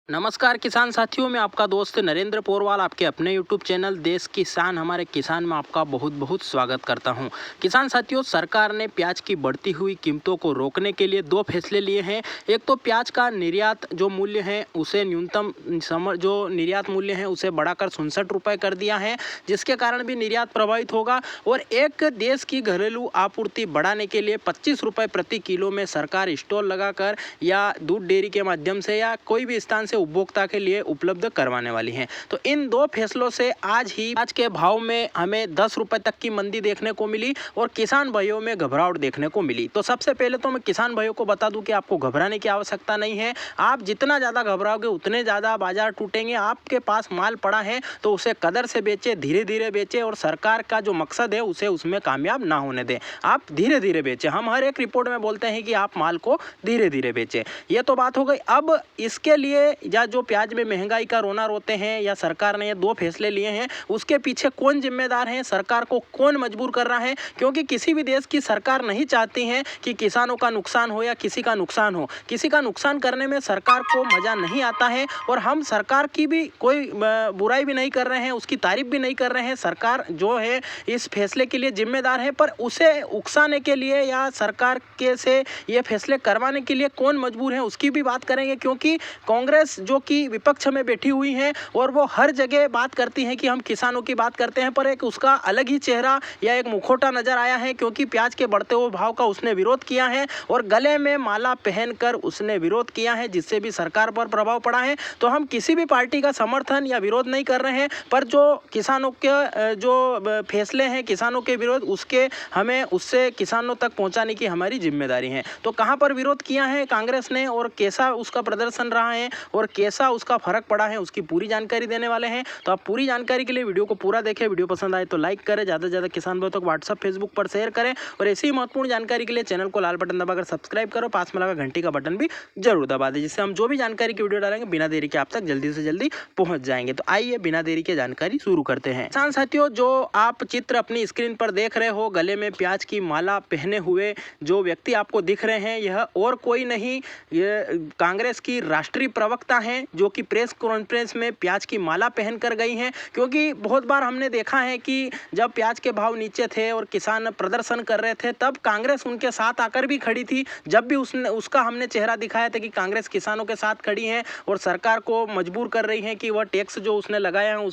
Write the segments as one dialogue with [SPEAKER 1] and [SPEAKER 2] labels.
[SPEAKER 1] नमस्कार किसान साथियों, मैं आपका दोस्त नरेंद्र पोरवाल आपके अपने यूट्यूब चैनल देश की शान हमारे किसान में आपका बहुत बहुत स्वागत करता हूं। किसान साथियों, सरकार ने प्याज की बढ़ती हुई कीमतों को रोकने के लिए दो फैसले लिए हैं। एक तो प्याज का निर्यात जो मूल्य है उसे न्यूनतम जो निर्यात मूल्य है उसे बढ़ाकर 67 रुपये कर दिया है, जिसके कारण भी निर्यात प्रभावित होगा। और एक देश की घरेलू आपूर्ति बढ़ाने के लिए 25 रुपये प्रति किलो में सरकार स्टॉल लगाकर या दूध डेयरी के माध्यम से या कोई भी स्थान से उपभोक्ता के लिए उपलब्ध करवाने वाली हैं। तो इन दो फैसलों से आज ही प्याज के भाव में हमें 10 रुपए तक की मंदी देखने को मिली और किसान भाइयों में घबराहट देखने को मिली। तो सबसे पहले तो मैं किसान भाइयों को बता दूं कि आपको घबराने की आवश्यकता नहीं है। आप जितना ज़्यादा घबराओगे उतने ज़्यादा बाजार टूटेंगे। आपके पास माल पड़ा है तो उसे कदर से बेचे, धीरे धीरे बेचे और सरकार का जो मकसद है उसे उसमें कामयाब ना होने दें। आप धीरे धीरे बेचे। हम हर एक रिपोर्ट में बोलते हैं कि आप माल को धीरे धीरे बेचे। ये तो बात हो गई। अब इसके लिए या जो प्याज में महंगाई का रोना रोते हैं या सरकार ने ये दो फैसले लिए हैं, उसके पीछे कौन जिम्मेदार है, सरकार को कौन मजबूर कर रहा है? क्योंकि किसी भी देश की सरकार नहीं चाहती है कि किसानों का नुकसान हो या किसी का नुकसान हो। किसी का नुकसान करने में सरकार को मजा नहीं आता है और हम सरकार की भी कोई बुराई भी नहीं कर रहे हैं, उसकी तारीफ भी नहीं कर रहे हैं। सरकार जो है इस फैसले के लिए जिम्मेदार है, पर उसे उकसाने के लिए या सरकार के से ये फैसले करवाने के लिए कौन मजबूर है उसकी भी बात करेंगे। क्योंकि कांग्रेस जो कि विपक्ष में बैठी हुई है और वो हर जगह बात करती है कि हम किसानों की बात करते हैं, पर एक उसका अलग ही चेहरा या एक मुखौटा नजर आया है। क्योंकि प्याज के बढ़ते हुए भाव का उसने विरोध किया है और गले में माला पहनकर उसने विरोध किया है, जिससे भी सरकार पर प्रभाव पड़ा है। तो हम किसी भी पार्टी का समर्थन या विरोध नहीं कर रहे हैं, पर जो किसानों के जो फैसले हैं किसानों के विरोध, उसके हमें उससे किसानों तक पहुंचाने की हमारी जिम्मेदारी है। तो कहां पर विरोध किया है कांग्रेस ने और कैसा उसका प्रदर्शन रहा है और कैसा उसका फर्क पड़ा है, उसकी पूरी जानकारी देने वाले हैं। तो आप पूरी जानकारी के लिए वीडियो को पूरा देखें। वीडियो पसंद आए तो लाइक करें, ज़्यादा से ज़्यादा किसान भाइयों तक व्हाट्सएप फेसबुक पर शेयर करें और ऐसी ही महत्वपूर्ण जानकारी के लिए चैनल को लाल बटन दबाकर सब्सक्राइब करो, पास में लगा घंटी का बटन भी जरूर दबा दें, जिससे हम जो भी जानकारी की वीडियो डालेंगे बिना देरी के आप तक जल्दी से जल्दी पहुंच जाएंगे। तो आइए बिना देरी के जानकारी शुरू करते हैं। किसान साथियों, जो आप चित्र अपनी स्क्रीन पर देख रहे हो, गले में प्याज की माला पहने हुए जो व्यक्ति आपको दिख रहे हैं, यह और कोई नहीं, ये कांग्रेस की राष्ट्रीय प्रवक्ता हैं जो कि प्रेस कॉन्फ्रेंस में प्याज की माला पहन कर गई हैं। क्योंकि बहुत बार हमने देखा है कि जब प्याज के भाव नीचे थे और किसान प्रदर्शन कर रहे थे, तब कांग्रेस उनके साथ आकर भी खड़ी थी। जब भी उसका हमने चेहरा दिखाया था कि कांग्रेस किसानों के साथ खड़ी है और सरकार को मजबूर कर रही है कि वह टैक्स जो उसने लगाया है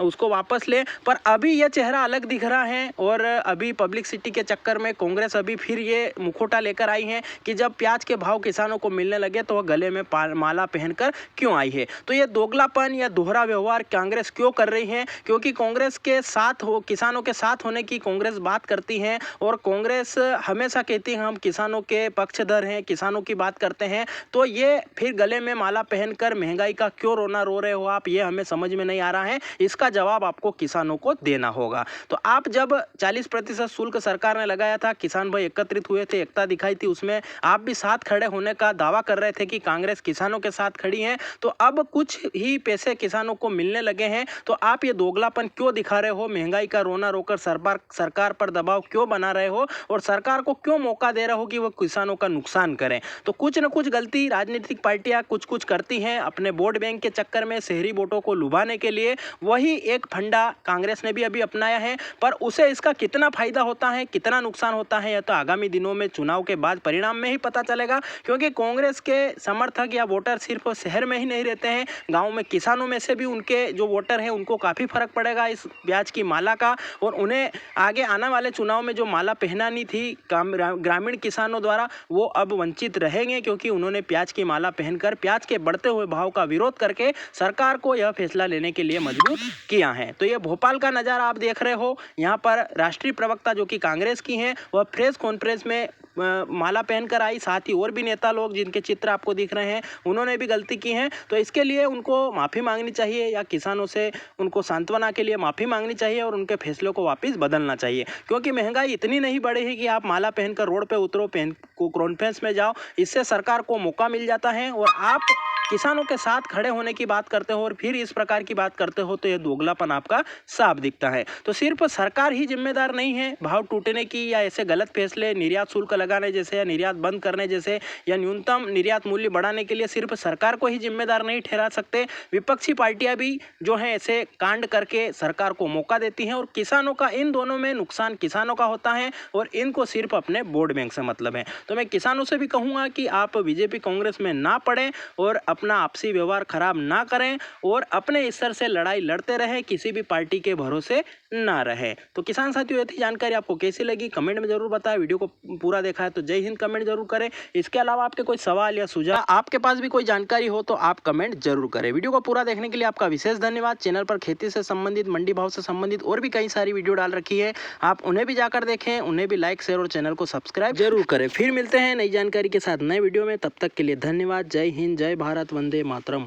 [SPEAKER 1] उसको वापस ले। पर अभी यह चेहरा अलग दिख रहा है और अभी पब्लिसिटी के चक्कर में कांग्रेस अभी फिर ये मुखौटा लेकर आई है कि जब प्याज के भाव किसानों को मिलने लगे तो वह गले में माला पहनकर क्यों आई है। तो ये दोगलापन या दोहरा व्यवहार कांग्रेस क्यों कर रही है? क्योंकि कांग्रेस के साथ हो, किसानों के साथ होने की कांग्रेस बात करती है और कांग्रेस हमेशा कहती है हम किसानों के पक्षधर हैं, किसानों की बात करते हैं। तो ये फिर गले में माला पहनकर महंगाई का क्यों रोना रो रहे हो आप, ये हमें समझ में नहीं आ रहा है। इसका जवाब आपको किसानों को देना होगा। तो आप जब 40% शुल्क सरकार ने लगाया था, किसान भाई एकत्रित हुए थे, एकता दिखाई थी, उसमें आप भी साथ खड़े होने का दावा कर रहे थे कि कांग्रेस किसानों के साथ खड़ी है। तो अब कुछ ही पैसे किसानों को मिलने लगे हैं, तो आप ये दोगलापन क्यों दिखा रहे हो? महंगाई का रोना रोकर सरकार पर दबाव क्यों बना रहे हो और सरकार को क्यों मौका दे रहे हो कि वो किसानों का नुकसान करें? तो कुछ न कुछ गलती राजनीतिक पार्टियां कुछ कुछ करती हैं अपने वोट बैंक के चक्कर में, शहरी वोटों को लुभाने के लिए। वही एक फंडा कांग्रेस ने भी अभी अपनाया है, पर उसे इसका कितना फायदा होता है, कितना नुकसान होता है, यह तो आगामी दिनों में चुनाव के बाद परिणाम में ही पता चलेगा। क्योंकि कांग्रेस के समर्थक या वोटर सिर्फ शहर में ही नहीं रहते हैं, गांव में किसानों में से भी उनके जो वोटर हैं उनको काफ़ी फर्क पड़ेगा इस प्याज की माला का। और उन्हें आगे आने वाले चुनाव में जो माला पहनानी थी ग्रामीण किसानों द्वारा, वो अब वंचित रहेंगे, क्योंकि उन्होंने प्याज की माला पहनकर प्याज के बढ़ते हुए भाव का विरोध करके सरकार को यह फैसला लेने के लिए मजबूर किया है। तो ये भोपाल का नज़ारा आप देख रहे हो। यहाँ पर राष्ट्रीय प्रवक्ता जो कि कांग्रेस की हैं, वह प्रेस कॉन्फ्रेंस में माला पहनकर आई। साथ ही और भी नेता लोग जिनके चित्र आपको दिख रहे हैं, उन्होंने भी गलती की है। तो इसके लिए उनको माफ़ी मांगनी चाहिए या किसानों से उनको सांत्वना के लिए माफ़ी मांगनी चाहिए और उनके फैसलों को वापस बदलना चाहिए। क्योंकि महंगाई इतनी नहीं बढ़ी है कि आप माला पहनकर रोड पे उतरो, कॉन्फ्रेंस में जाओ। इससे सरकार को मौका मिल जाता है और आप किसानों के साथ खड़े होने की बात करते हो और फिर इस प्रकार की बात करते हो तो यह दोगलापन आपका साफ दिखता है। तो सिर्फ सरकार ही जिम्मेदार नहीं है भाव टूटने की या ऐसे गलत फैसले निर्यात शुल्क लगाने जैसे या निर्यात बंद करने जैसे या न्यूनतम निर्यात मूल्य बढ़ाने के लिए सिर्फ सरकार को ही जिम्मेदार नहीं ठहरा सकते। विपक्षी पार्टियां भी जो है ऐसे कांड करके सरकार को मौका देती हैं और किसानों का इन दोनों में नुकसान किसानों का होता है और इनको सिर्फ अपने वोट बैंक से मतलब है। तो मैं किसानों से भी कहूँगा कि आप बीजेपी कांग्रेस में ना पड़ें और अपना आपसी व्यवहार खराब ना करें और अपने स्तर से लड़ाई लड़ते रहें, किसी भी पार्टी के भरोसे ना रहे। तो किसान साथियों, ये जानकारी आपको कैसी लगी कमेंट में जरूर बताएं। वीडियो को पूरा देखा है तो जय हिंद कमेंट जरूर करें। इसके अलावा आपके कोई सवाल या सुझाव, आपके पास भी कोई जानकारी हो तो आप कमेंट जरूर करें। वीडियो को पूरा देखने के लिए आपका विशेष धन्यवाद। चैनल पर खेती से संबंधित, मंडी भाव से संबंधित और भी कई सारी वीडियो डाल रखी है, आप उन्हें भी जाकर देखें, उन्हें भी लाइक शेयर और चैनल को सब्सक्राइब जरूर करें। फिर मिलते हैं नई जानकारी के साथ नए वीडियो में, तब तक के लिए धन्यवाद। जय हिंद, जय भारत, वंदे मातरम।